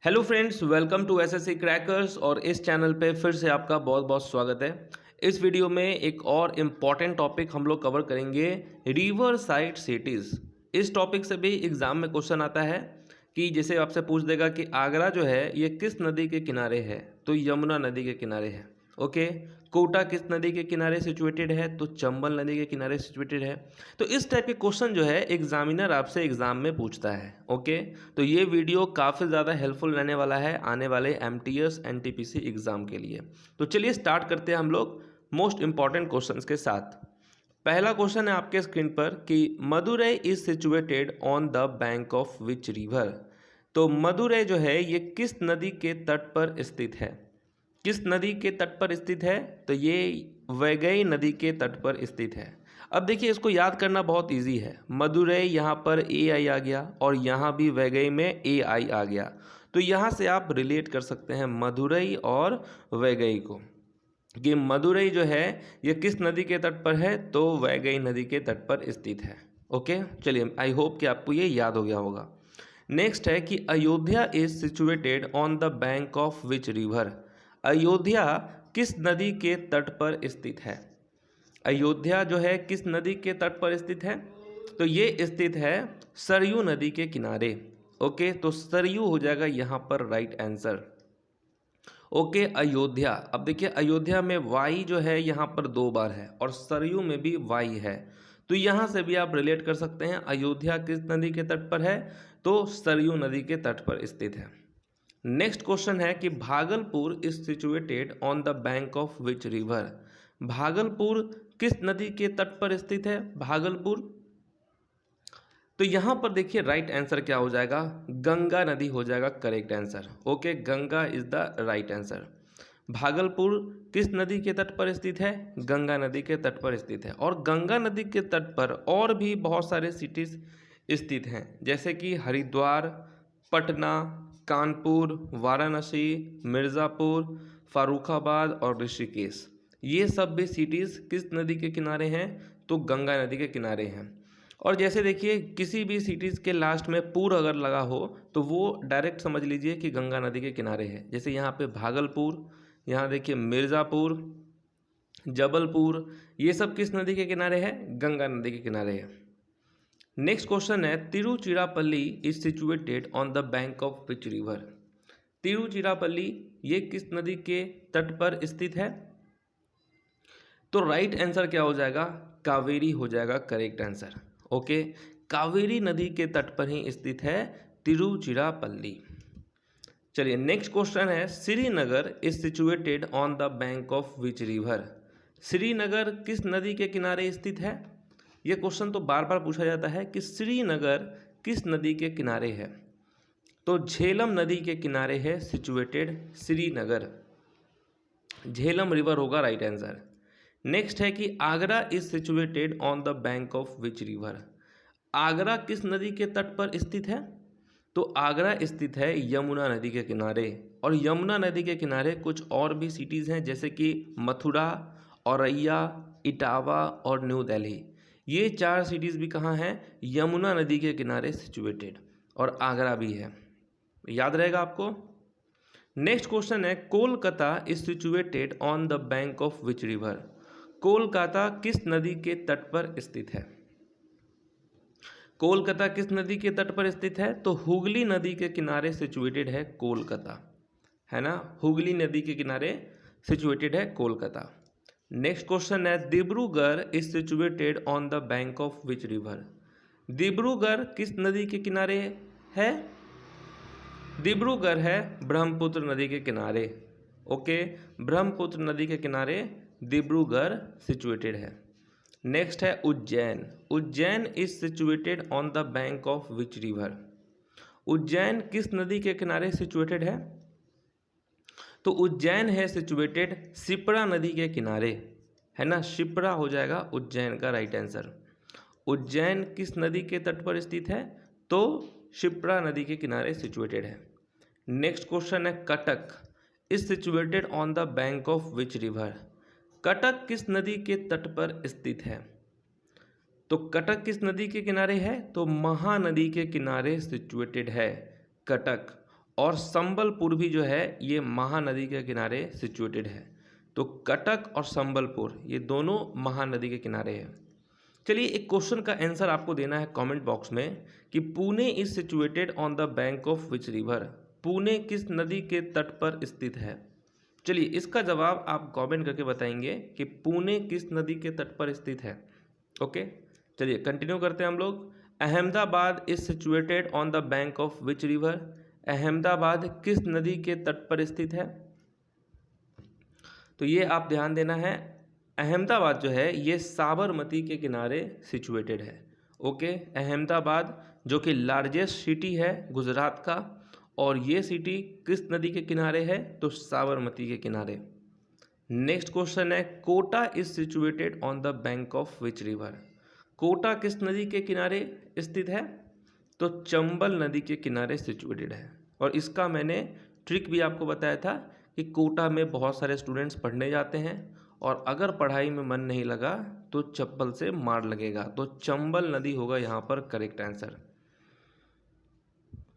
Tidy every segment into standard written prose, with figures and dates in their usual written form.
Hello friends, welcome to SSC crackers. और इस channel पे फिर से आपका बहुत बहुत स्वागत है। इस वीडियो में एक और इम्पॉर्टेंट टॉपिक हम लोग कवर करेंगे, रिवर साइड सिटीज़। इस टॉपिक से भी एग्ज़ाम में क्वेश्चन आता है कि जैसे आपसे पूछ देगा कि आगरा जो है ये किस नदी के किनारे है, तो यमुना नदी के किनारे है। ओके, कोटा किस नदी के किनारे सिचुएटेड है, तो चंबल नदी के किनारे सिचुएटेड है। तो इस टाइप के क्वेश्चन जो है एग्जामिनर आपसे एग्जाम में पूछता है। ओके, तो ये वीडियो काफ़ी ज़्यादा हेल्पफुल रहने वाला है आने वाले एमटीएस एनटीपीसी एग्जाम के लिए। तो चलिए स्टार्ट करते हैं हम लोग मोस्ट इंपॉर्टेंट क्वेश्चंस के साथ। पहला क्वेश्चन है आपके स्क्रीन पर कि Madurai is situated on the bank of which river. तो मदुरई जो है ये किस नदी के तट पर स्थित है? किस नदी के तट पर स्थित है? तो ये वैगई नदी के तट पर स्थित है। अब देखिए, इसको याद करना बहुत इजी है। मदुरई यहाँ पर ए आई आ गया और यहाँ भी वैगई में ए आई आ गया। तो यहाँ से आप रिलेट कर सकते हैं मदुरई और वैगई को कि मदुरई जो है ये किस नदी के तट पर है, तो वैगई नदी के तट पर स्थित है। ओके, चलिए, आई होप कि आपको ये याद हो गया होगा। नेक्स्ट है कि Ayodhya is situated on the bank of which river. Ayodhya किस नदी के तट पर स्थित है? अयोध्या जो है किस नदी के तट पर स्थित है? तो ये स्थित है सरयू नदी के किनारे। ओके, तो सरयू हो जाएगा यहाँ पर राइट आंसर। ओके, अयोध्या। अब देखिए, अयोध्या में वाई जो है यहाँ पर 2 बार है और सरयू में भी वाई है। तो यहाँ से भी आप रिलेट कर सकते हैं अयोध्या किस नदी के तट पर है, तो सरयू नदी के तट पर स्थित है। नेक्स्ट क्वेश्चन है कि Bhagalpur is situated on the bank of which river. Bhagalpur किस नदी के तट पर स्थित है? भागलपुर, तो यहाँ पर देखिए राइट आंसर क्या हो जाएगा? गंगा नदी हो जाएगा correct answer. Okay, Ganga is the right answer. Bhagalpur किस नदी के तट पर स्थित है? गंगा नदी के तट पर स्थित है। और गंगा नदी के तट पर और भी बहुत सारे सिटीज स्थित हैं, जैसे कि हरिद्वार, पटना, कानपुर, वाराणसी, मिर्ज़ापुर, फारुखाबाद और ऋषिकेश। ये सब भी सिटीज़ किस नदी के किनारे हैं? तो गंगा नदी के किनारे हैं। और जैसे देखिए, किसी भी सिटीज़ के लास्ट में पुर अगर लगा हो तो वो डायरेक्ट समझ लीजिए कि गंगा नदी के किनारे है। जैसे यहाँ पे भागलपुर, यहाँ देखिए मिर्ज़ापुर, जबलपुर, ये सब किस नदी के किनारे है? गंगा नदी के किनारे है। नेक्स्ट क्वेश्चन है Tiruchirappalli is situated on the bank of which river. Tiruchirappalli ये किस नदी के तट पर स्थित है? तो राइट आंसर क्या हो जाएगा? कावेरी हो जाएगा करेक्ट आंसर। ओके, कावेरी नदी के तट पर ही स्थित है तिरुचिरापल्ली। चलिए, नेक्स्ट क्वेश्चन है Srinagar is situated on the bank of which river. Srinagar किस नदी के किनारे स्थित है? यह क्वेश्चन तो बार बार पूछा जाता है कि श्रीनगर किस नदी के किनारे है। तो झेलम नदी के किनारे है सिचुएटेड श्रीनगर। झेलम रिवर होगा राइट आंसर। नेक्स्ट है कि Agra is situated on the bank of which river. Agra किस नदी के तट पर स्थित है? तो आगरा स्थित है यमुना नदी के किनारे। और यमुना नदी के किनारे कुछ और भी सिटीज़ हैं, जैसे कि मथुरा, औरैया, इटावा और न्यू दिल्ली। ये 4 सिटीज़ भी कहाँ हैं? यमुना नदी के किनारे सिचुएटेड, और आगरा भी है। याद रहेगा आपको। नेक्स्ट क्वेश्चन है Kolkata is situated on the bank of which river. Kolkata किस नदी के तट पर स्थित है? कोलकाता किस नदी के तट पर स्थित है? तो हुगली नदी के किनारे सिचुएटेड है कोलकाता, है ना। हुगली नदी के किनारे सिचुएटेड है कोलकाता। नेक्स्ट क्वेश्चन है Dibrugarh is situated on the bank of which river. Dibrugarh किस नदी के किनारे है? डिब्रूगढ़ है ब्रह्मपुत्र नदी के किनारे। ओके, ब्रह्मपुत्र नदी के किनारे डिब्रूगढ़ सिचुएटेड है। नेक्स्ट है Ujjain. Ujjain is situated on the bank of which river. Ujjain किस नदी के किनारे सिचुएटेड है? तो उज्जैन है सिचुएटेड शिप्रा नदी के किनारे, है ना। शिप्रा हो जाएगा उज्जैन का राइट आंसर। उज्जैन किस नदी के तट पर स्थित है? तो शिप्रा नदी के किनारे सिचुएटेड है। नेक्स्ट क्वेश्चन है Cuttack is situated on the bank of which river. Cuttack किस नदी के तट पर स्थित है? तो कटक किस नदी के किनारे है? तो महानदी के किनारे सिचुएटेड है कटक। और संबलपुर भी जो है ये महानदी के किनारे सिचुएटेड है। तो कटक और संबलपुर ये दोनों महानदी के किनारे हैं। चलिए एक क्वेश्चन का आंसर आपको देना है कमेंट बॉक्स में कि Pune is situated on the bank of which river. Pune किस नदी के तट पर स्थित है? चलिए इसका जवाब आप कमेंट करके बताएंगे कि पुणे किस नदी के तट पर स्थित है। ओके, चलिए कंटिन्यू करते हैं हम लोग। Ahmedabad is situated on the bank of which river. Ahmedabad किस नदी के तट पर स्थित है? तो ये आप ध्यान देना है, अहमदाबाद जो है ये साबरमती के किनारे सिचुएटेड है। ओके, अहमदाबाद जो कि लार्जेस्ट सिटी है गुजरात का, और ये सिटी किस नदी के किनारे है? तो साबरमती के किनारे। नेक्स्ट क्वेश्चन है, Kota is situated on the bank of which river. Kota किस नदी के किनारे स्थित है? तो चंबल नदी के किनारे सिचुएटेड है। और इसका मैंने ट्रिक भी आपको बताया था कि कोटा में बहुत सारे स्टूडेंट्स पढ़ने जाते हैं और अगर पढ़ाई में मन नहीं लगा तो चप्पल से मार लगेगा। तो चंबल नदी होगा यहाँ पर करेक्ट आंसर।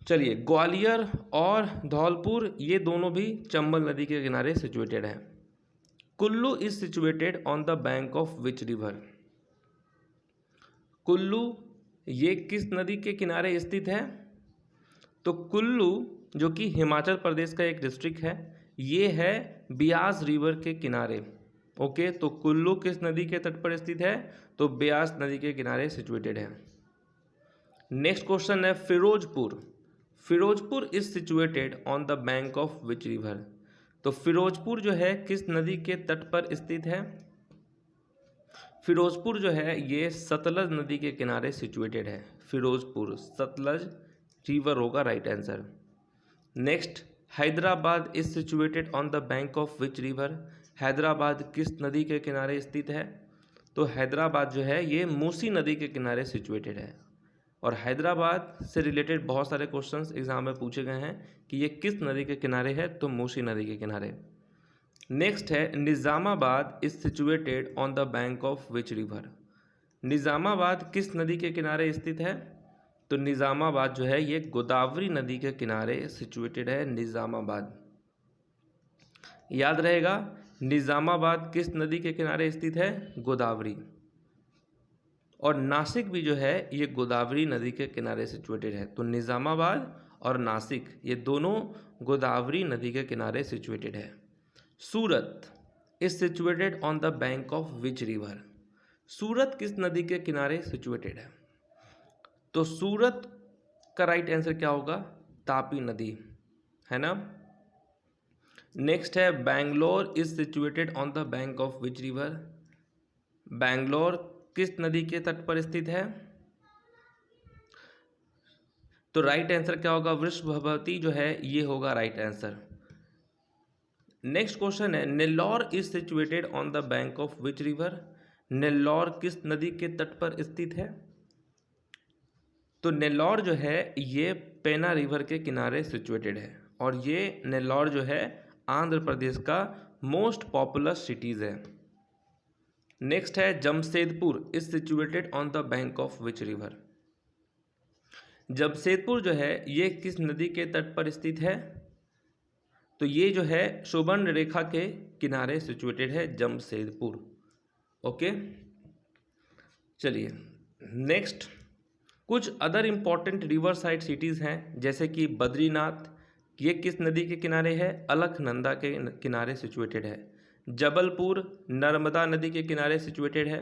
चलिए, ग्वालियर और धौलपुर ये दोनों भी चंबल नदी के किनारे सिचुएटेड हैं। Kullu is situated on the bank of which river. Kullu ये किस नदी के किनारे स्थित है? तो कुल्लू जो कि हिमाचल प्रदेश का एक डिस्ट्रिक्ट है, ये है ब्यास रिवर के किनारे। ओके, तो कुल्लू किस नदी के तट पर स्थित है? तो ब्यास नदी के किनारे सिचुएटेड है। नेक्स्ट क्वेश्चन है, Firozpur. Firozpur is situated on the bank of which river. तो फिरोजपुर जो है किस नदी के तट पर स्थित है? फिरोजपुर जो है ये सतलज नदी के किनारे सिचुएटेड है। फिरोजपुर सतलज रिवर होगा right answer. Next, Hyderabad is situated on the bank of which river. Hyderabad किस नदी के किनारे स्थित है? तो हैदराबाद जो है ये मूसी नदी के किनारे सिचुएटेड है। और हैदराबाद से रिलेटेड बहुत सारे क्वेश्चंस एग्जाम में पूछे गए हैं कि ये किस नदी के किनारे है? तो मूसी नदी के किनारे। नेक्स्ट है, Nizamabad is situated on the bank of which river. Nizamabad किस नदी के किनारे स्थित है? तो निज़ामाबाद जो है ये गोदावरी नदी के किनारे सिचुएटेड है। निज़ामाबाद याद रहेगा, निज़ामाबाद किस नदी के किनारे स्थित है? गोदावरी। और नासिक भी जो है ये गोदावरी नदी के किनारे सिचुएटेड है। तो निज़ामाबाद और नासिक ये दोनों गोदावरी नदी के किनारे सिचुएटेड है। Surat is situated on the bank of which river. Surat किस नदी के किनारे सिचुएटेड है? तो सूरत का राइट आंसर क्या होगा? तापी नदी, है ना। नेक्स्ट है, Bangalore is situated on the bank of which river. Bangalore किस नदी के तट पर स्थित है? तो राइट आंसर क्या होगा? वृषभवती जो है ये होगा राइट आंसर। नेक्स्ट क्वेश्चन है, Nellore is situated on the bank of which river. Nellore किस नदी के तट पर स्थित है? तो नेल्लौर जो है ये पेना रिवर के किनारे सिचुएटेड है। और ये नेल्लौर जो है आंध्र प्रदेश का मोस्ट पॉपुलस सिटीज़ है। नेक्स्ट है, Jamshedpur is situated on the bank of which river. Jamshedpur जो है ये किस नदी के तट पर स्थित है? तो ये जो है सुवर्ण रेखा के किनारे सिचुएटेड है जमशेदपुर। ओके, चलिए नेक्स्ट, कुछ other important river side cities हैं जैसे कि बद्रीनाथ, ये किस नदी के किनारे है? अलकनंदा के किनारे सिचुएटेड है। जबलपुर नर्मदा नदी के किनारे सिचुएटेड है।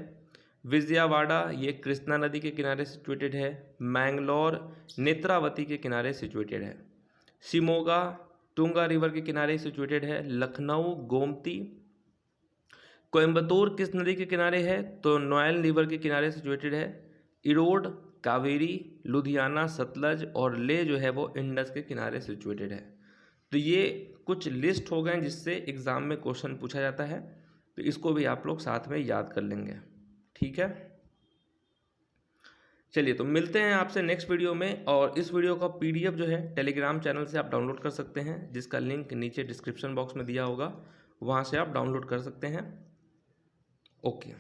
विजयवाड़ा ये कृष्णा नदी के किनारे सिचुएटेड है। मैंगलोर नेत्रावती के किनारे सिचुएटेड है। शिमोगा टुंगा रिवर के किनारे सिचुएटेड है। लखनऊ गोमती। कोयम्बतूर किस नदी के किनारे है? तो नोयल रिवर के किनारे सिचुएटेड है। इरोड कावेरी, लुधियाना सतलज, और ले जो है वो इंडस के किनारे सिचुएटेड है। तो ये कुछ लिस्ट हो गए जिससे एग्ज़ाम में क्वेश्चन पूछा जाता है, तो इसको भी आप लोग साथ में याद कर लेंगे। ठीक है, चलिए तो मिलते हैं आपसे नेक्स्ट वीडियो में। और इस वीडियो का PDF जो है टेलीग्राम चैनल से आप डाउनलोड कर सकते हैं, जिसका लिंक नीचे डिस्क्रिप्शन बॉक्स में दिया होगा, वहाँ से आप डाउनलोड कर सकते हैं। ओके।